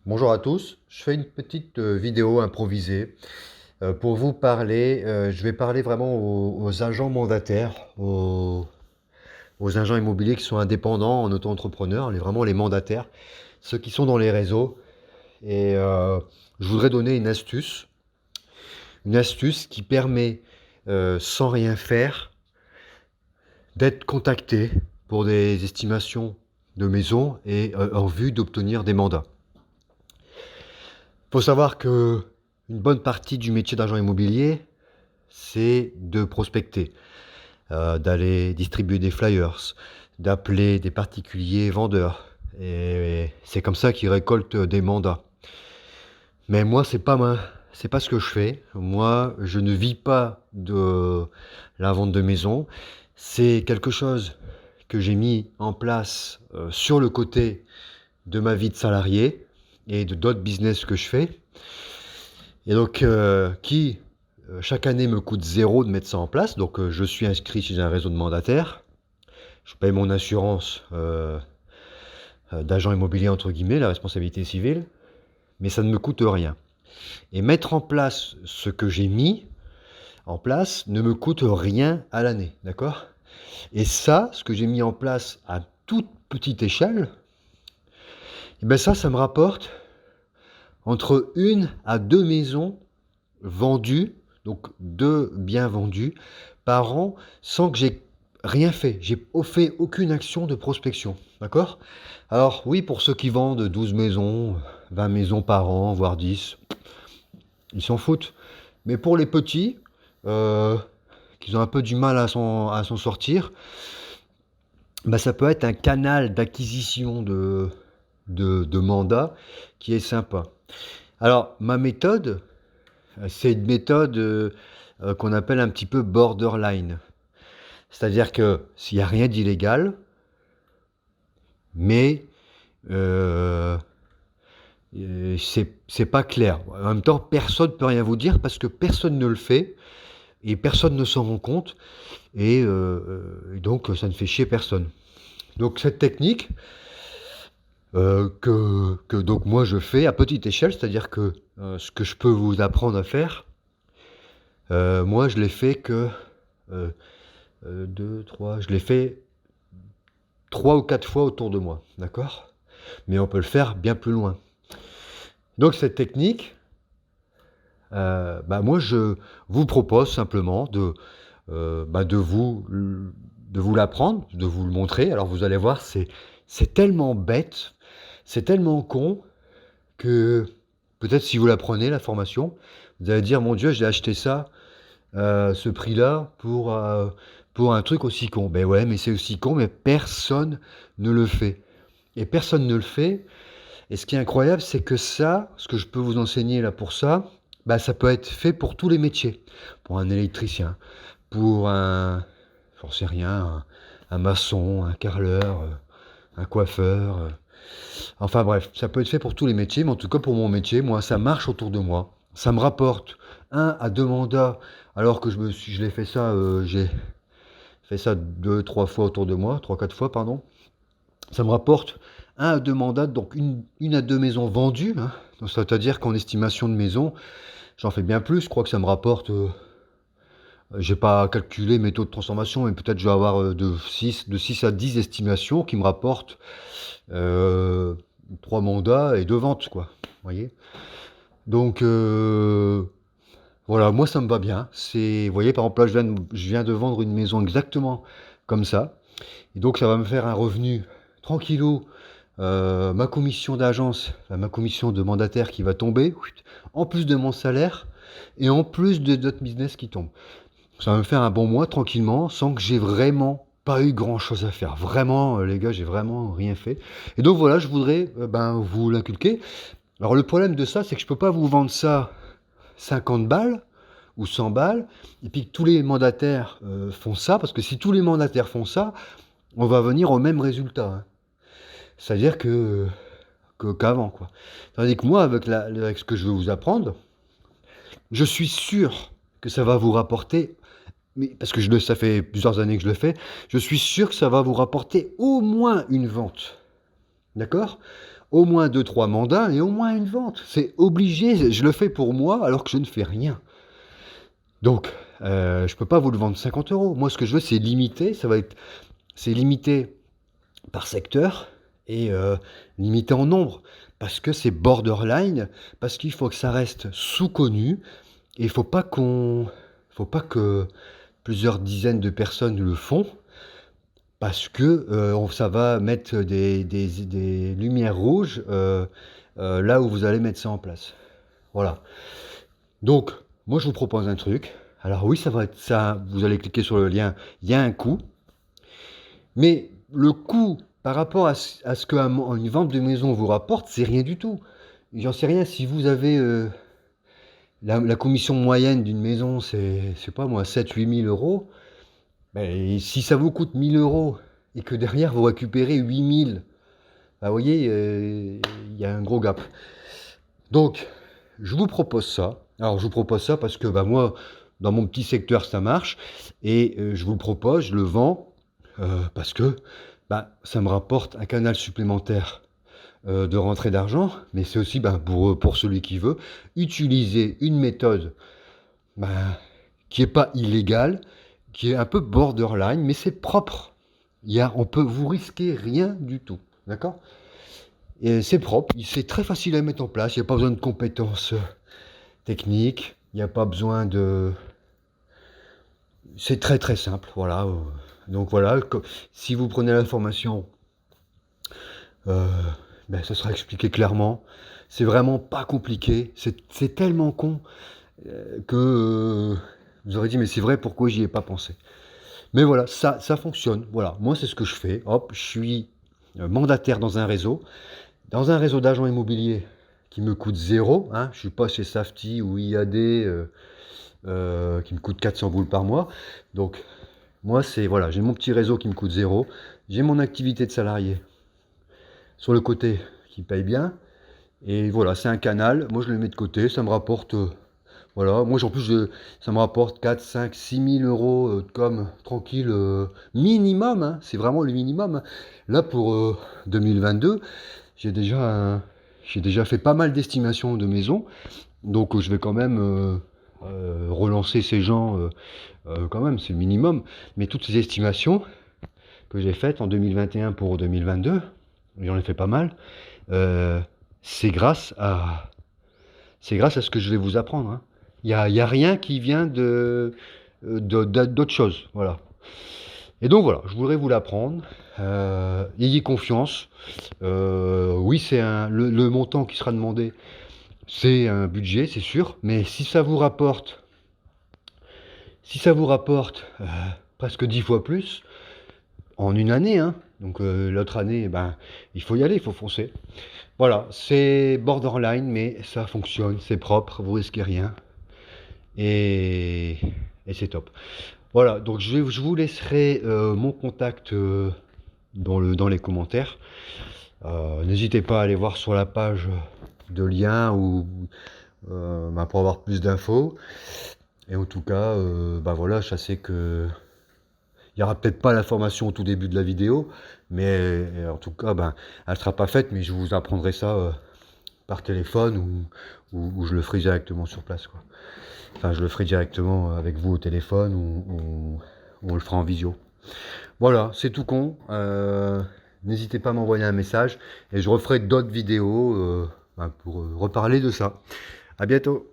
Bonjour à tous, je fais une petite vidéo improvisée pour vous parler, je vais parler vraiment aux agents mandataires, aux agents immobiliers qui sont indépendants en auto-entrepreneur, vraiment les mandataires, ceux qui sont dans les réseaux. Et je voudrais donner une astuce qui permet, sans rien faire, d'être contacté pour des estimations de maisons et en vue d'obtenir des mandats. Il faut savoir que une bonne partie du métier d'agent immobilier, c'est de prospecter, d'aller distribuer des flyers, d'appeler des particuliers vendeurs. Et c'est comme ça qu'ils récoltent des mandats. Mais moi, c'est pas ce que je fais. Moi, je ne vis pas de la vente de maisons. C'est quelque chose que j'ai mis en place sur le côté de ma vie de salarié et de d'autres business que je fais. Et donc, chaque année me coûte zéro de mettre ça en place. Donc, je suis inscrit chez un réseau de mandataires. Je paye mon assurance d'agent immobilier, entre guillemets, la responsabilité civile. Mais ça ne me coûte rien. Et mettre en place ce que j'ai mis en place ne me coûte rien à l'année. D'accord? Et ça, ce que j'ai mis en place à toute petite échelle, et ben ça me rapporte entre 1 à 2 maisons vendues, donc 2 biens vendus par an, sans que j'ai rien fait. J'ai fait aucune action de prospection. D'accord? Alors oui, pour ceux qui vendent 12 maisons, 20 maisons par an, voire 10, ils s'en foutent. Mais pour les petits, qui ont un peu du mal à s'en sortir, bah, ça peut être un canal d'acquisition de mandats qui est sympa. Alors, ma méthode, c'est une méthode qu'on appelle un petit peu borderline. C'est-à-dire que s'il n'y a rien d'illégal, mais euh, c'est pas clair. En même temps, personne ne peut rien vous dire parce que personne ne le fait et personne ne s'en rend compte et donc ça ne fait chier personne. Donc cette technique que donc moi je fais à petite échelle, c'est-à-dire que ce que je peux vous apprendre à faire, moi je l'ai fait que 2, 3, je l'ai fait 3 ou 4 fois autour de moi, d'accord? Mais on peut le faire bien plus loin. Donc cette technique, bah moi je vous propose simplement de vous l'apprendre, de vous le montrer. Alors vous allez voir, c'est tellement bête, c'est tellement con que peut-être si vous l'apprenez, la formation, vous allez dire, mon Dieu, j'ai acheté ça, ce prix-là, pour un truc aussi con. Ben ouais, mais c'est aussi con, mais personne ne le fait. Et personne ne le fait. Et ce qui est incroyable, c'est que ça, ce que je peux vous enseigner là pour ça, bah, ça peut être fait pour tous les métiers. Pour un électricien, pour j'en sais rien, un maçon, un carreleur, un coiffeur. Enfin bref, ça peut être fait pour tous les métiers, mais en tout cas pour mon métier, moi, ça marche autour de moi. Ça me rapporte 1 à 2 mandats, alors que je l'ai fait ça, j'ai fait ça 2, 3 fois autour de moi, 3, 4 fois, pardon. Ça me rapporte 1 à 2 mandats, donc une à 2 maisons vendues, hein. Donc, c'est-à-dire qu'en estimation de maison, j'en fais bien plus. Je crois que ça me rapporte, j'ai pas calculé mes taux de transformation, mais peut-être je vais avoir de 6 à 10 estimations qui me rapportent 3 mandats et 2 ventes, quoi. Vous voyez? Donc, voilà, moi ça me va bien. Vous voyez, par exemple, là, je viens de vendre une maison exactement comme ça. Et donc, ça va me faire un revenu tranquillou. Ma commission d'agence, enfin, ma commission de mandataire qui va tomber, en plus de mon salaire et en plus de d'autres business qui tombent. Ça va me faire un bon mois tranquillement, sans que j'ai vraiment pas eu grand chose à faire. Vraiment, les gars, j'ai vraiment rien fait. Et donc voilà, je voudrais vous l'inculquer. Alors le problème de ça, c'est que je peux pas vous vendre ça 50 balles ou 100 balles, et puis que tous les mandataires font ça, parce que si tous les mandataires font ça, on va venir au même résultat, hein. C'est-à-dire qu'avant, quoi. Tandis que moi, avec ce que je vais vous apprendre, je suis sûr que ça va vous rapporter, mais parce que ça fait plusieurs années que je le fais, je suis sûr que ça va vous rapporter au moins une vente. D'accord? au moins 2-3 mandats et au moins une vente. C'est obligé, je le fais pour moi alors que je ne fais rien. Donc, je peux pas vous le vendre 50 €. Moi, ce que je veux, c'est limiter, c'est limité par secteur et limité en nombre. Parce que c'est borderline, parce qu'il faut que ça reste sous-connu et il faut pas que plusieurs dizaines de personnes le font parce que, ça va mettre des lumières rouges, là où vous allez mettre ça en place. Voilà. Donc, moi, je vous propose un truc. Alors oui, ça va être ça, vous allez cliquer sur le lien, il y a un coût. Mais le coût par rapport à ce qu'une vente de maison vous rapporte, c'est rien du tout. J'en sais rien, si vous avez la commission moyenne d'une maison, c'est, je sais pas moi, 7 000 à 8 000 €. Ben, si ça vous coûte 1 000 € et que derrière vous récupérez 8 000, bah, vous voyez, il y a un gros gap. Donc, je vous propose ça. Alors, je vous propose ça parce que bah, moi, dans mon petit secteur, ça marche. Et je vous le propose, je le vends parce que bah, ça me rapporte un canal supplémentaire de rentrée d'argent. Mais c'est aussi bah, pour celui qui veut utiliser une méthode bah, qui n'est pas illégale, qui est un peu borderline, mais c'est propre. Vous risquez rien du tout. D'accord? Et c'est propre, c'est très facile à mettre en place, il n'y a pas besoin de compétences techniques, il n'y a pas besoin de... C'est très très simple, voilà. Donc voilà, si vous prenez la formation, ben, ça sera expliqué clairement. C'est vraiment pas compliqué, c'est tellement con que vous aurez dit mais c'est vrai, pourquoi j'y ai pas pensé. Mais voilà, ça fonctionne, voilà. Moi c'est ce que je fais, hop, je suis mandataire dans un réseau d'agents immobiliers qui me coûte 0, hein, je suis pas chez Safety ou IAD qui me coûte 400 boules par mois. Donc moi c'est voilà, j'ai mon petit réseau qui me coûte 0, j'ai mon activité de salarié sur le côté qui paye bien, et voilà, c'est un canal, moi je le mets de côté, ça me rapporte voilà, moi en plus ça me rapporte 4, 5, 6 000 € de com tranquille, minimum, hein, c'est vraiment le minimum. Là pour 2022, j'ai déjà fait pas mal d'estimations de maisons, donc je vais quand même relancer ces gens quand même, c'est le minimum. Mais toutes ces estimations que j'ai faites en 2021 pour 2022, j'en ai fait pas mal, euh, c'est grâce à ce que je vais vous apprendre, hein. Il y a rien qui vient d'autre chose, voilà. Et donc voilà, je voudrais vous l'apprendre. Ayez confiance. Oui, le montant qui sera demandé, c'est un budget, c'est sûr. Mais si ça vous rapporte presque 10 fois plus en une année, hein, donc l'autre année, eh ben, il faut y aller, il faut foncer. Voilà, c'est borderline, mais ça fonctionne, c'est propre, vous risquez rien. Et, et c'est top. Voilà, donc je vous laisserai mon contact dans les commentaires. N'hésitez pas à aller voir sur la page de lien ou bah, pour avoir plus d'infos. Et en tout cas, bah voilà, je sais que il n'y aura peut-être pas la formation au tout début de la vidéo, mais en tout cas, ben, elle ne sera pas faite, mais je vous apprendrai ça par téléphone ou je le ferai directement sur place, quoi. Enfin, je le ferai directement avec vous au téléphone ou on le fera en visio. Voilà, c'est tout con. N'hésitez pas à m'envoyer un message et je referai d'autres vidéos ben, pour reparler de ça. À bientôt.